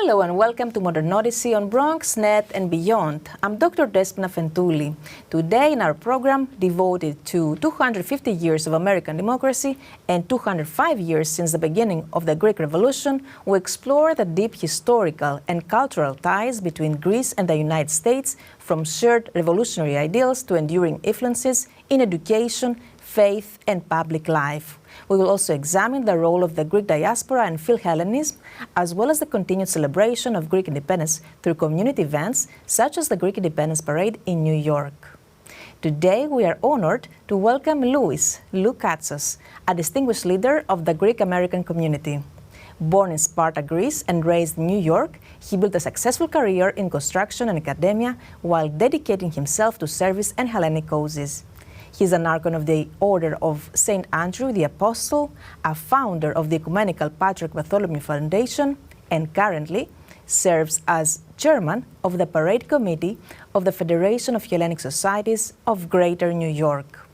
Hello and welcome to Modern Odyssey on Bronx, Net and beyond. I'm Dr. Despina Afentouli. Today in our program devoted to 250 years of American democracy and 205 years since the beginning of the Greek Revolution, we explore the deep historical and cultural ties between Greece and the United States, from shared revolutionary ideals to enduring influences in education, faith and public life. We will also examine the role of the Greek diaspora and Philhellenism, as well as the continued celebration of Greek independence through community events such as the Greek Independence Parade in New York. Today we are honored to welcome Lou Katsos, a distinguished leader of the Greek American community. Born in Sparta, Greece and raised in New York, he built a successful career in construction and academia while dedicating himself to service and Hellenic causes. He is an Archon of the Order of St. Andrew the Apostle, a founder of the Ecumenical Patriarch Bartholomew Foundation, and currently serves as chairman of the Parade Committee of the Federation of Hellenic Societies of Greater New York.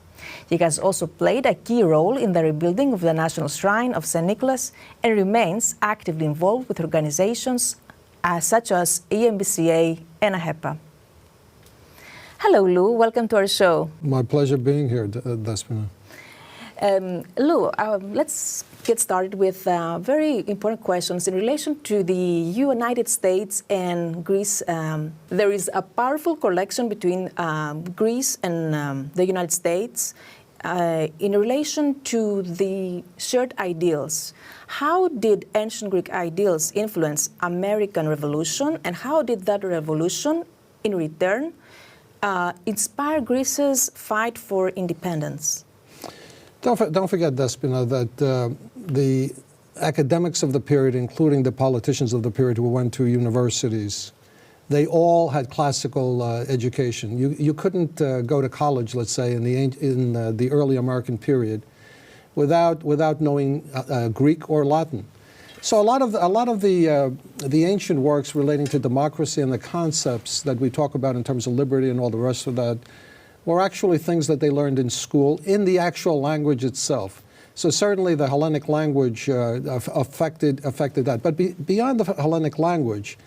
He has also played a key role in the rebuilding of the National Shrine of St. Nicholas and remains actively involved with organizations such as EMBCA and AHEPA. Hello, Lou. Welcome to our show. My pleasure being here, Despina. Lou, let's get started with very important questions in relation to the United States and Greece. There is a powerful connection between Greece and the United States in relation to the shared ideals. How did ancient Greek ideals influence American Revolution, and how did that revolution, in return, inspire Greece's fight for independence? Don't forget, Despina, that the academics of the period, including the politicians of the period who went to universities, they all had classical education. You couldn't go to college, let's say, in the early American period without knowing Greek or Latin. So a lot of the ancient works relating to democracy and the concepts that we talk about in terms of liberty and all the rest of that were actually things that they learned in school in the actual language itself. So certainly the Hellenic language affected that. But beyond the Hellenic language,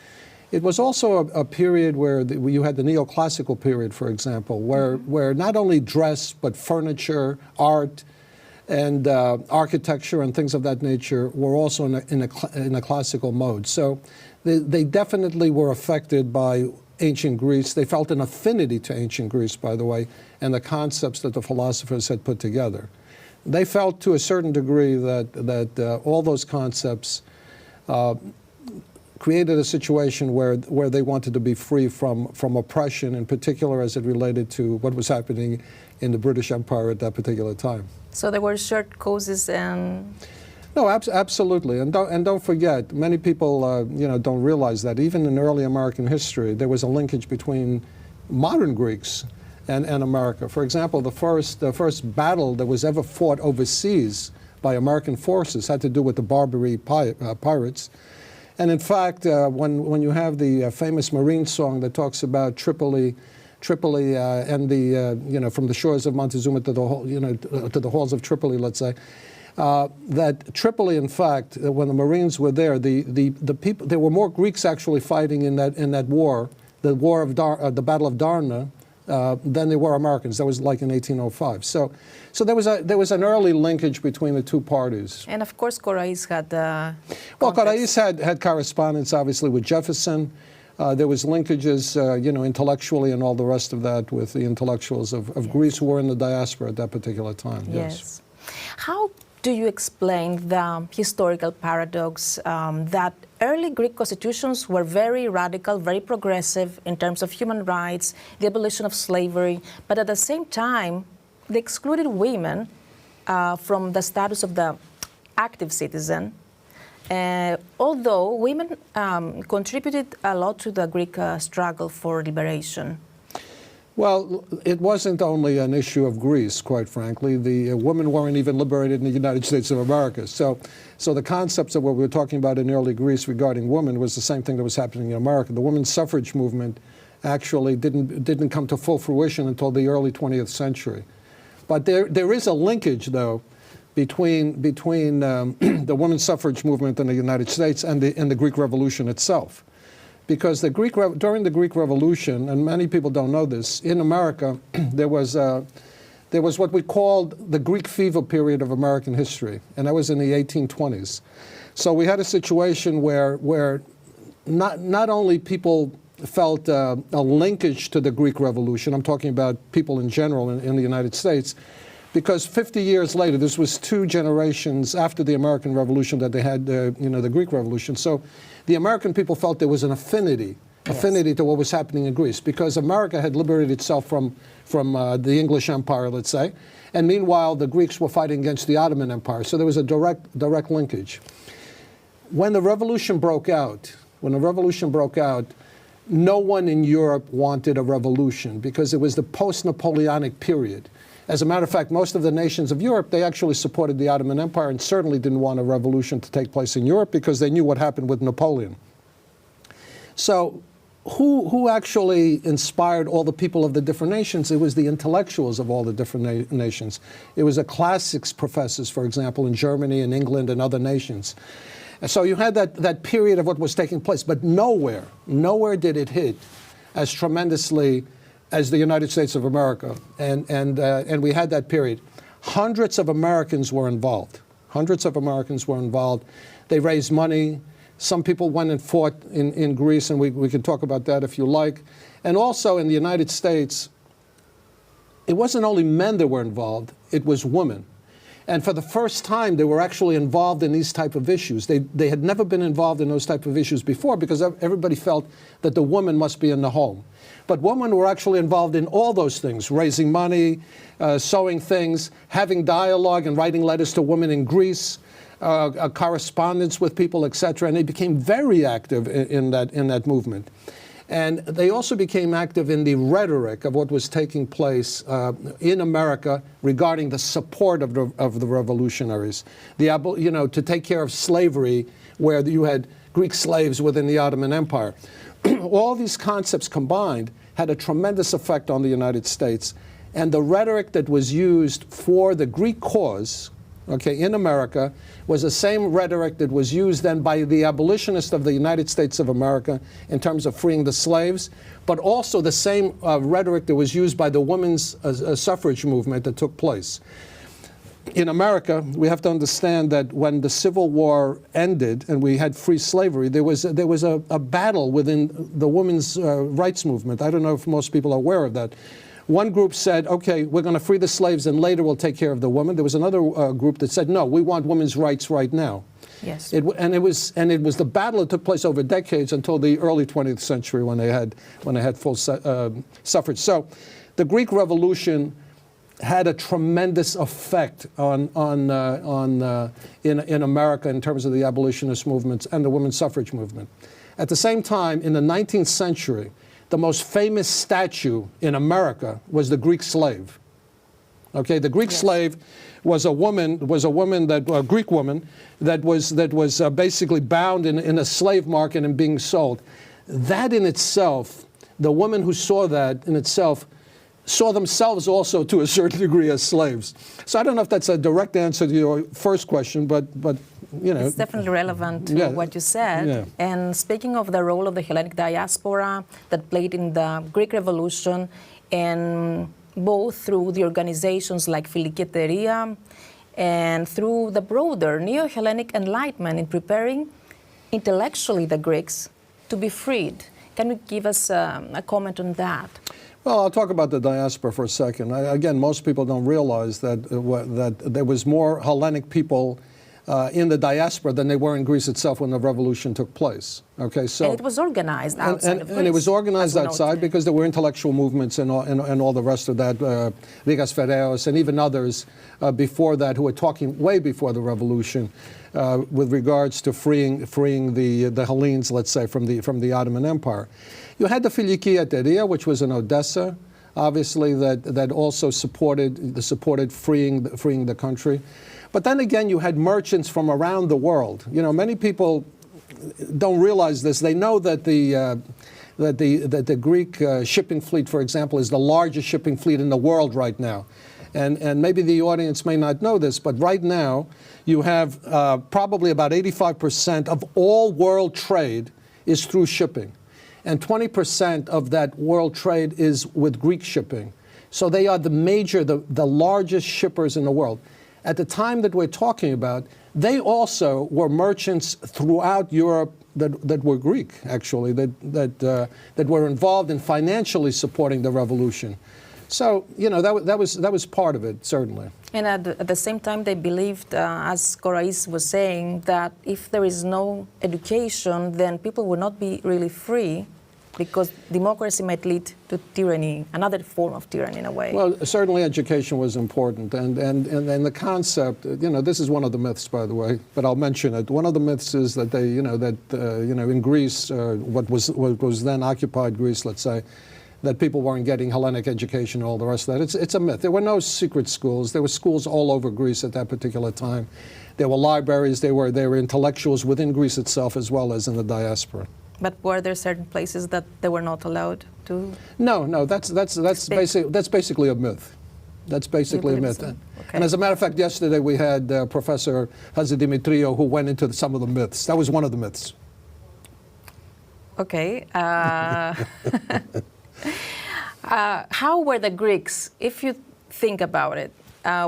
it was also a period where you had the neoclassical period, for example, where not only dress but furniture, art, and architecture and things of that nature were also in a classical mode. So they definitely were affected by ancient Greece. They felt an affinity to ancient Greece, by the way, and the concepts that the philosophers had put together. They felt to a certain degree that all those concepts created a situation where they wanted to be free from oppression, in particular as it related to what was happening in the British Empire at that particular time. So there were shared causes and... No, absolutely, and don't forget, many people don't realize that even in early American history there was a linkage between modern Greeks and America. For example, the first battle that was ever fought overseas by American forces had to do with the Barbary pirates. And in fact, when you have the famous Marine song that talks about Tripoli and the from the shores of Montezuma to the halls of Tripoli, let's say, that Tripoli, in fact, when the Marines were there, the people, there were more Greeks actually fighting in that war, the Battle of Darna, than there were Americans. That was like in 1805. So there was an early linkage between the two parties. And of course, Corais had. Well, Corais had correspondence, obviously, with Jefferson. There was linkages, intellectually and all the rest of that with the intellectuals of Greece who were in the diaspora at that particular time. Yes. How do you explain the historical paradox that early Greek constitutions were very radical, very progressive in terms of human rights, the abolition of slavery, but at the same time, they excluded women from the status of the active citizen, although women contributed a lot to the Greek struggle for liberation? Well, it wasn't only an issue of Greece, quite frankly. The women weren't even liberated in the United States of America. So the concepts of what we were talking about in early Greece regarding women was the same thing that was happening in America. The women's suffrage movement actually didn't come to full fruition until the early 20th century. But there is a linkage, though, between the women's suffrage movement in the United States and the Greek Revolution itself. Because during the Greek Revolution, and many people don't know this, in America there was what we called the Greek fever period of American history, and that was in the 1820s. So we had a situation where not only people felt a linkage to the Greek Revolution, I'm talking about people in general in the United States, because 50 years later, this was 2 generations after the American Revolution that they had the Greek Revolution. So the American people felt there was an affinity to what was happening in Greece, because America had liberated itself from the English Empire, let's say, and meanwhile the Greeks were fighting against the Ottoman Empire. So there was a direct linkage. When the revolution broke out, no one in Europe wanted a revolution because it was the post-Napoleonic period. As a matter of fact, most of the nations of Europe, they actually supported the Ottoman Empire and certainly didn't want a revolution to take place in Europe because they knew what happened with Napoleon. So who actually inspired all the people of the different nations? It was the intellectuals of all the different nations. It was the classics professors, for example, in Germany and England and other nations. And so you had that period of what was taking place, but nowhere did it hit as tremendously as the United States of America, and we had that period. Hundreds of Americans were involved. They raised money. Some people went and fought in Greece, and we can talk about that if you like. And also in the United States, it wasn't only men that were involved, it was women. And for the first time, they were actually involved in these type of issues. They had never been involved in those type of issues before because everybody felt that the woman must be in the home. But women were actually involved in all those things, raising money, sewing things, having dialogue and writing letters to women in Greece, a correspondence with people, etc. And they became very active in that movement. And they also became active in the rhetoric of what was taking place in America regarding the support of the revolutionaries, to take care of slavery where you had Greek slaves within the Ottoman Empire. All these concepts combined had a tremendous effect on the United States. And the rhetoric that was used for the Greek cause, in America, was the same rhetoric that was used then by the abolitionists of the United States of America in terms of freeing the slaves, but also the same rhetoric that was used by the women's suffrage movement that took place. In America, we have to understand that when the Civil War ended and we had free slavery, there was a battle within the women's rights movement. I don't know if most people are aware of that. One group said, okay, we're going to free the slaves and later we'll take care of the women. There was another group that said, no, we want women's rights right now. Yes. It was the battle that took place over decades until the early 20th century when they had full suffrage. So the Greek Revolution had a tremendous effect in America in terms of the abolitionist movements and the women's suffrage movement. At the same time, in the 19th century, the most famous statue in America was the Greek slave. The Greek slave was a Greek woman that was basically bound in a slave market and being sold. That in itself, the women who saw that in itself saw themselves also to a certain degree as slaves. So I don't know if that's a direct answer to your first question, but it's definitely relevant to what you said. Yeah. And speaking of the role of the Hellenic diaspora that played in the Greek Revolution, and both through the organizations like Philhellenism and through the broader Neo-Hellenic Enlightenment in preparing intellectually the Greeks to be freed. Can you give us a comment on that? Well, I'll talk about the diaspora for a second. Again, most people don't realize that there was more Hellenic people in the diaspora than they were in Greece itself when the revolution took place. So and it was organized outside of Greece. And it was organized outside because there were intellectual movements and all the rest of that, Vigas Fereos and even others before that who were talking way before the revolution with regards to freeing the Hellenes, let's say, from the Ottoman Empire. You had the Philiki Eteria, which was in Odessa, obviously that also supported freeing the country. But then again, you had merchants from around the world. Many people don't realize this. They know that the Greek shipping fleet, for example, is the largest shipping fleet in the world right now. And maybe the audience may not know this, but right now you have probably about 85% of all world trade is through shipping. And 20% of that world trade is with Greek shipping. So they are the largest shippers in the world. At the time that we're talking about, they also were merchants throughout Europe that were Greek, actually, that were involved in financially supporting the revolution. So, you know, that was part of it, certainly. And at the same time, they believed, as Corais was saying, that if there is no education, then people will not be really free, because democracy might lead to tyranny, another form of tyranny in a way. Well, certainly education was important, and the concept, you know, this is one of the myths, by the way, but I'll mention it. One of the myths is that they, in Greece, what was then occupied Greece, let's say, that people weren't getting Hellenic education and all the rest of that. It's a myth. There were no secret schools. There were schools all over Greece at that particular time. There were libraries. There were intellectuals within Greece itself as well as in the diaspora. But were there certain places that they were not allowed to? No. That's basically a myth. That's basically a myth. So? Okay. And as a matter of fact, yesterday we had Professor Dimitriou who went into some of the myths. That was one of the myths. Okay. How were the Greeks, if you think about it,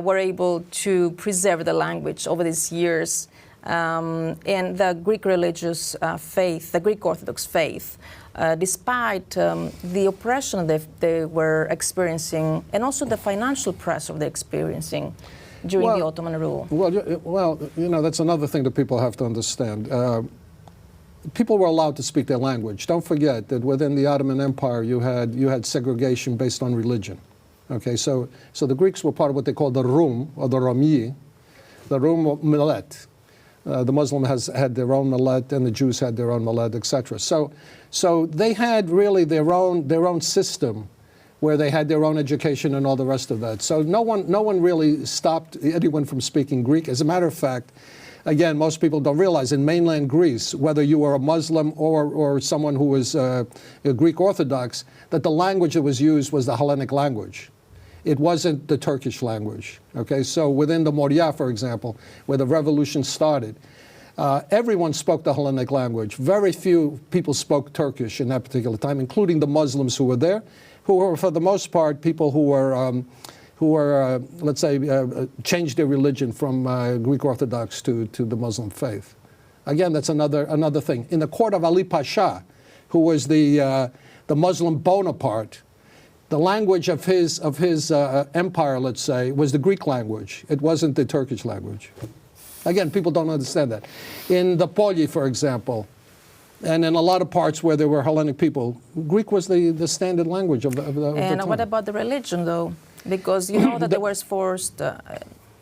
were able to preserve the language over these years? And the Greek religious faith, the Greek Orthodox faith, despite the oppression they were experiencing, and also the financial pressure they're experiencing during the Ottoman rule. Well, you know, that's another thing that people have to understand. People were allowed to speak their language. Don't forget that within the Ottoman Empire, you had segregation based on religion. Okay, so the Greeks were part of what they called the Rum, or the Romyi, the Rum millet. The Muslim had their own millet, and the Jews had their own millet, etc. So they had really their own system, where they had their own education and all the rest of that. So no one really stopped anyone from speaking Greek. As a matter of fact, again, most people don't realize in mainland Greece, whether you were a Muslim or someone who was a Greek Orthodox, that the language that was used was the Hellenic language. It wasn't the Turkish language. Okay, so within the Moria, for example, where the revolution started, everyone spoke the Hellenic language. Very few people spoke Turkish in that particular time, including the Muslims who were there, who were, for the most part, people who were, let's say, changed their religion from Greek Orthodox to the Muslim faith. Again, that's another thing. In the court of Ali Pasha, who was the Muslim Bonaparte, the language of his empire, let's say, was the Greek language. It wasn't the Turkish language. Again, people don't understand that. In the Poli, for example, and in a lot of parts where there were Hellenic people, Greek was the standard language of the time. And what about the religion, though? Because you know that there was forced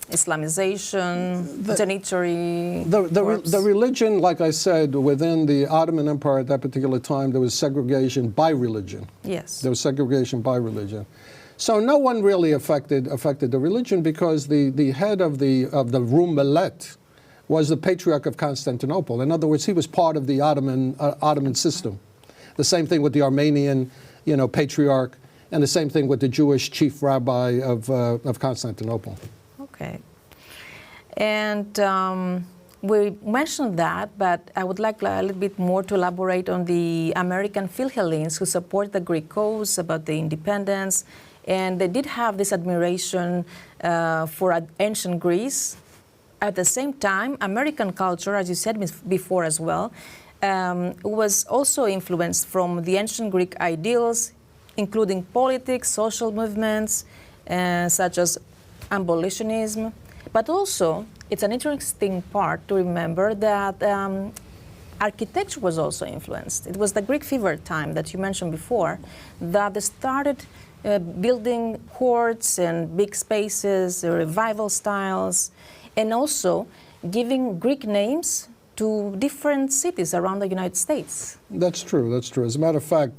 Islamization, janitary. The religion, like I said, within the Ottoman Empire at that particular time, there was segregation by religion. Yes. There was segregation by religion. So no one really affected the religion, because the head of the Rum Millet was the Patriarch of Constantinople. In other words, he was part of the Ottoman system. The same thing with the Armenian, Patriarch, and the same thing with the Jewish chief rabbi of Constantinople. Okay. And we mentioned that, but I would like a little bit more to elaborate on the American Philhellenes who support the Greek cause about the independence. And they did have this admiration for ancient Greece. At the same time, American culture, as you said before as well, was also influenced from the ancient Greek ideals, including politics, social movements, such as abolitionism. But also, it's an interesting part to remember that architecture was also influenced. It was the Greek fever time that you mentioned before, that they started building courts and big spaces, revival styles, and also giving Greek names to different cities around the United States. That's true. That's true. As a matter of fact,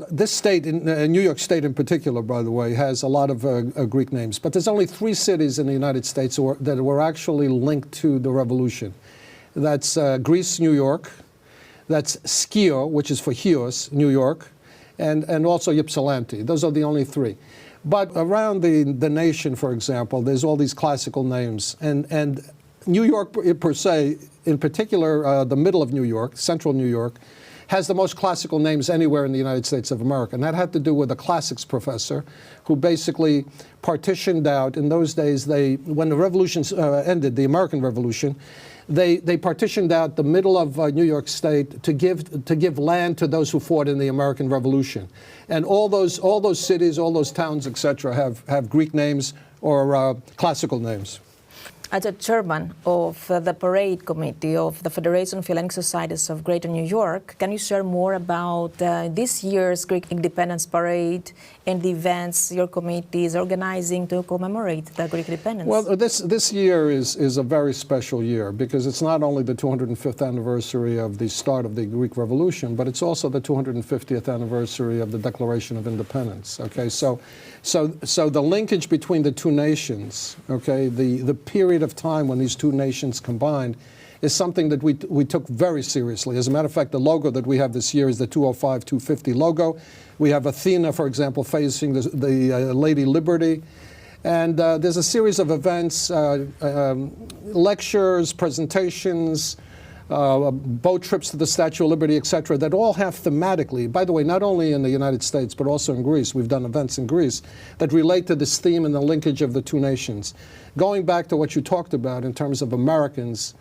this state, New York State in particular, by the way, has a lot of Greek names. But there's only 3 cities in the United States that were actually linked to the revolution. That's Greece, New York. That's Skio, which is for Chios, New York, and also Ypsilanti. Those are the only 3. But around the nation, for example, there's all these classical names. And New York, per se, in particular, the middle of New York, central New York, has the most classical names anywhere in the United States of America. And that had to do with a classics professor who basically partitioned out, in those days, when the revolution ended, the American Revolution, they partitioned out the middle of New York State to give land to those who fought in the American Revolution. And all those cities, all those towns, etc., have Greek names or classical names. As a chairman of the parade committee of the Federation of Hellenic Societies of Greater New York, can you share more about this year's Greek Independence Parade and the events your committee is organizing to commemorate the Greek independence? Well, this year is a very special year because it's not only the 205th anniversary of the start of the Greek Revolution, but it's also the 250th anniversary of the Declaration of Independence. Okay, so the linkage between the two nations, okay, the period of time when these two nations combined, is something that we took very seriously. As a matter of fact, the logo that we have this year is the 205-250 logo. We have Athena, for example, facing the Lady Liberty. And there's a series of events, lectures, presentations, boat trips to the Statue of Liberty, etc., that all have thematically, by the way, not only in the United States, but also in Greece, we've done events in Greece, that relate to this theme and the linkage of the two nations. Going back to what you talked about in terms of Americans,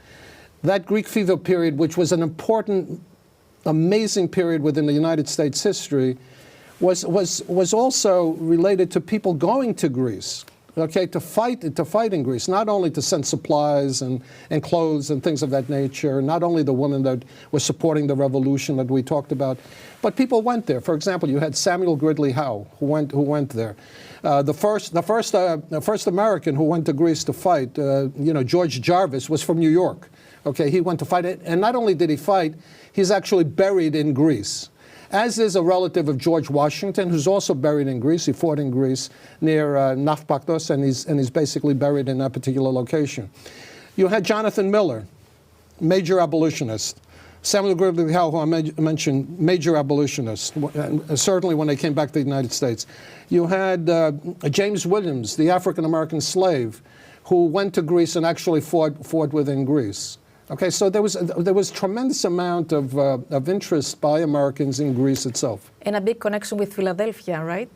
that Greek fever period, which was an important, amazing period within the United States history, was also related to people going to Greece, okay, to fight in Greece, not only to send supplies and clothes and things of that nature, not only the women that were supporting the revolution that we talked about, but people went there. For example, you had Samuel Gridley Howe who went there. The first American who went to Greece to fight, George Jarvis, was from New York. Okay, he went to fight it, and not only did he fight, he's actually buried in Greece. As is a relative of George Washington, who's also buried in Greece. He fought in Greece near Nafpaktos, and he's basically buried in that particular location. You had Jonathan Miller, major abolitionist. Samuel Gridley Howe, who I mentioned, major abolitionist, certainly when they came back to the United States. You had James Williams, the African-American slave, who went to Greece and actually fought within Greece. Okay, so there was tremendous amount of interest by Americans in Greece itself. And a big connection with Philadelphia, right?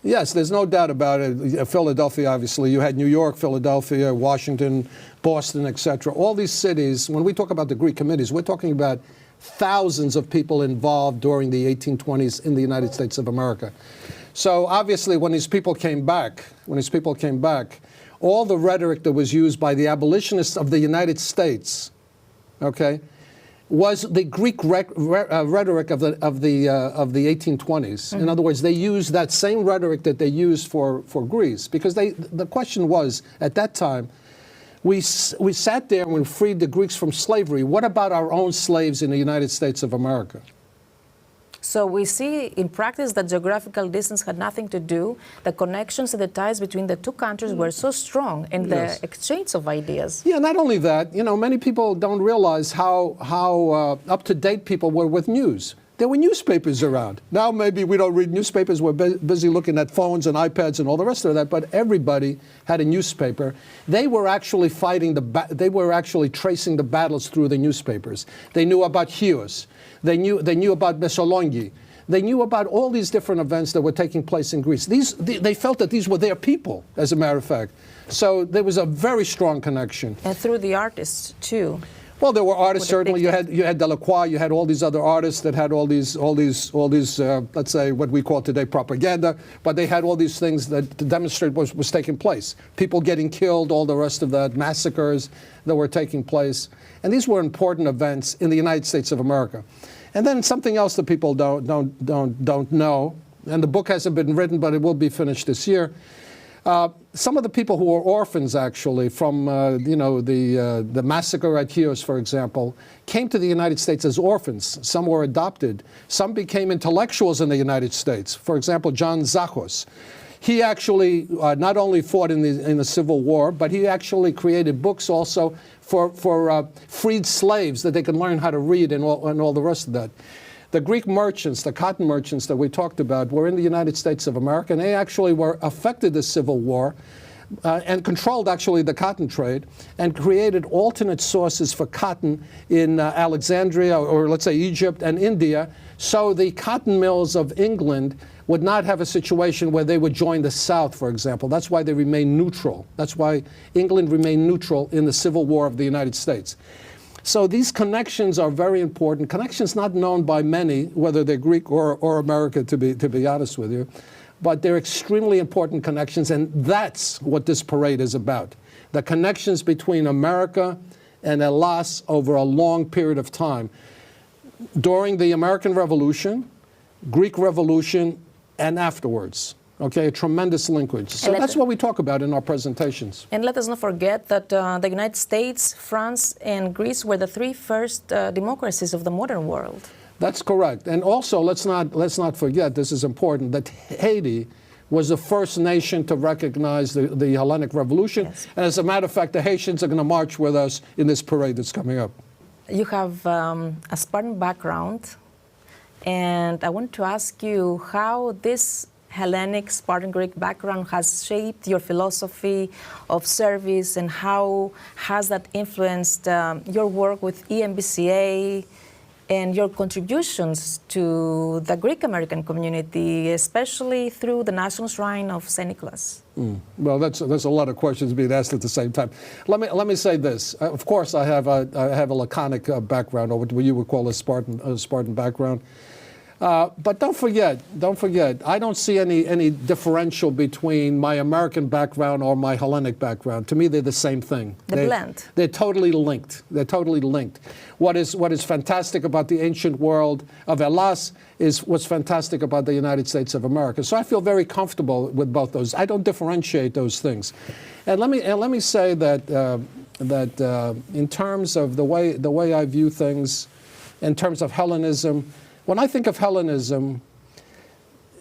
Yes, there's no doubt about it. Philadelphia, obviously. You had New York, Philadelphia, Washington, Boston, etc. All these cities, when we talk about the Greek committees, we're talking about thousands of people involved during the 1820s in the United States of America. So obviously when these people came back, all the rhetoric that was used by the abolitionists of the United States, okay, was the Greek rhetoric of the 1820s. In other words, they used that same rhetoric that they used for Greece, because the question was, at that time, we sat there and we freed the Greeks from slavery. What about our own slaves in the United States of America? So we see in practice that geographical distance had nothing to do. The connections and the ties between the two countries were so strong in the exchange of ideas. Yeah, not only that, many people don't realize how up-to-date people were with news. There were newspapers around. Now maybe we don't read newspapers, we're busy looking at phones and iPads and all the rest of that, but everybody had a newspaper. They were actually they were actually tracing the battles through the newspapers. They knew about Chios. They knew about Messaloniki. They knew about all these different events that were taking place in Greece. They felt that these were their people, as a matter of fact. So there was a very strong connection. And through the artists, too. Well, there were artists, certainly. You had Delacroix, you had all these other artists that had all these let's say, what we call today propaganda, but they had all these things that to demonstrate what was taking place. People getting killed, all the rest of that, massacres that were taking place. And these were important events in the United States of America. And then something else that people don't know, and the book hasn't been written, but it will be finished this year. Some of the people who were orphans, actually, from the massacre at Chios, for example, came to the United States as orphans. Some were adopted. Some became intellectuals in the United States. For example, John Zachos. He actually not only fought in the Civil War, but he actually created books also for freed slaves that they could learn how to read and all the rest of that. The Greek merchants, the cotton merchants that we talked about, were in the United States of America, and they actually were affected the Civil War and controlled actually the cotton trade and created alternate sources for cotton in Alexandria, or let's say Egypt and India, so the cotton mills of England would not have a situation where they would join the South, for example. That's why they remained neutral. That's why England remained neutral in the Civil War of the United States. So these connections are very important. Connections not known by many, whether they're Greek or American, to be honest with you. But they're extremely important connections, and that's what this parade is about. The connections between America and Hellas over a long period of time. During the American Revolution, Greek Revolution, and afterwards. Okay, a tremendous linkage. So that's what we talk about in our presentations. And let us not forget that the United States, France, and Greece were the three first democracies of the modern world. That's correct. And also, let's not forget, this is important, that Haiti was the first nation to recognize the Hellenic Revolution. Yes. And as a matter of fact, the Haitians are going to march with us in this parade that's coming up. You have a Spartan background, and I want to ask you how this Hellenic Spartan Greek background has shaped your philosophy of service, and how has that influenced your work with EMBCA and your contributions to the Greek American community, especially through the National Shrine of St. Nicholas? Well, that's a lot of questions being asked at the same time. Let me say this. Of course, I have a laconic background, or what you would call a Spartan background. But don't forget, I don't see any differential between my American background or my Hellenic background. To me, they're the same thing. Blend. They're totally linked. They're totally linked. What is fantastic about the ancient world of Hellas is what's fantastic about the United States of America. So I feel very comfortable with both those. I don't differentiate those things. And let me say that in terms of the way I view things, in terms of Hellenism. When I think of Hellenism,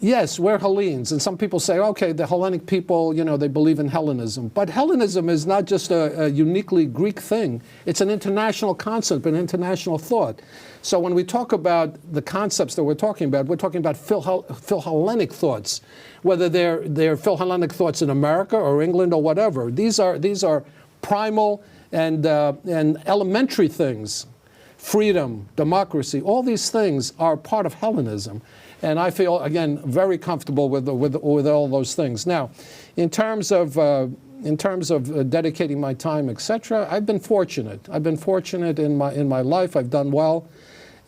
yes, we're Hellenes, and some people say, okay, the Hellenic people, they believe in Hellenism. But Hellenism is not just a uniquely Greek thing. It's an international concept, an international thought. So when we talk about the concepts that we're talking about Philhellenic thoughts, whether they're Philhellenic thoughts in America or England or whatever. These are primal and elementary things. Freedom, democracy, all these things are part of Hellenism. And I feel, again, very comfortable with all those things. Now, in terms of dedicating my time, etc., I've been fortunate. I've been fortunate in my life. I've done well.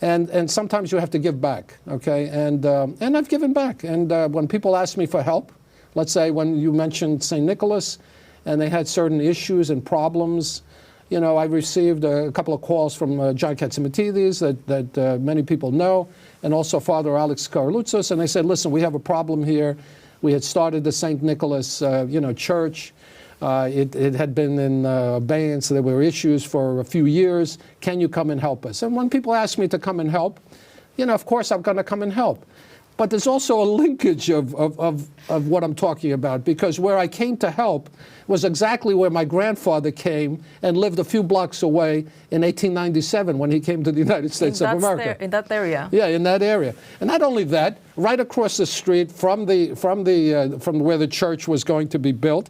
And sometimes you have to give back, okay? And I've given back. And when people ask me for help, let's say when you mentioned St. Nicholas, and they had certain issues and problems, I received a couple of calls from John Katzimatidis that many people know, and also Father Alex Karloutsos, and they said, listen, we have a problem here. We had started the St. Nicholas, church. It had been in abeyance. There were issues for a few years. Can you come and help us? And when people ask me to come and help, of course I'm going to come and help. But there's also a linkage of what I'm talking about, because where I came to help was exactly where my grandfather came and lived a few blocks away in 1897 when he came to the United States of America. In that area. Yeah, in that area. And not only that, right across the street from where the church was going to be built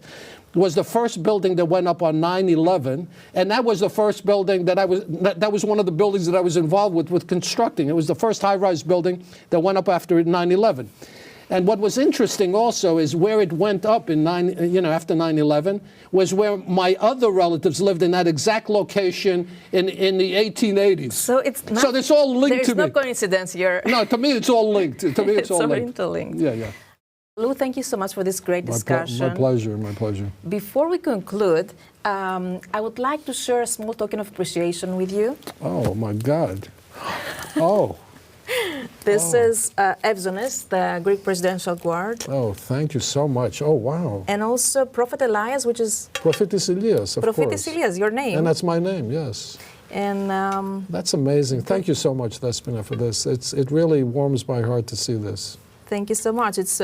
was the first building that went up on 9/11, and that was the first building that was one of the buildings that I was involved with constructing. It was the first high-rise building that went up after 9/11. And what was interesting also is where it went up after 9/11 was where my other relatives lived in that exact location in the 1880s. So it's all linked to me. There's no coincidence here. No, to me it's all linked. To me it's all linked. Interlinked. Yeah. Lou, thank you so much for this great discussion. My pleasure, my pleasure. Before we conclude, I would like to share a small token of appreciation with you. Oh, my God. Oh. This is Evzones, the Greek Presidential Guard. Oh, thank you so much. Oh, wow. And also Prophet Elias, which is... Prophetess Elias, of course. Prophetess Elias, your name. And that's my name, yes. And that's amazing. Thank you so much, Despina, for this. It really warms my heart to see this. Thank you so much. It's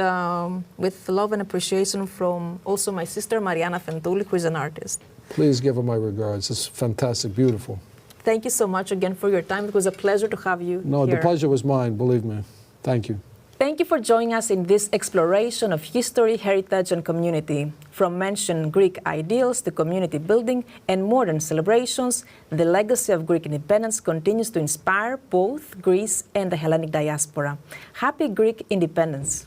with love and appreciation from also my sister, Despina Afentouli, who is an artist. Please give her my regards. It's fantastic, beautiful. Thank you so much again for your time. It was a pleasure to have you No, here. the pleasure was mine, believe me. Thank you. Thank you for joining us in this exploration of history, heritage, and community. From mentioned Greek ideals to community building and modern celebrations, the legacy of Greek independence continues to inspire both Greece and the Hellenic diaspora. Happy Greek independence!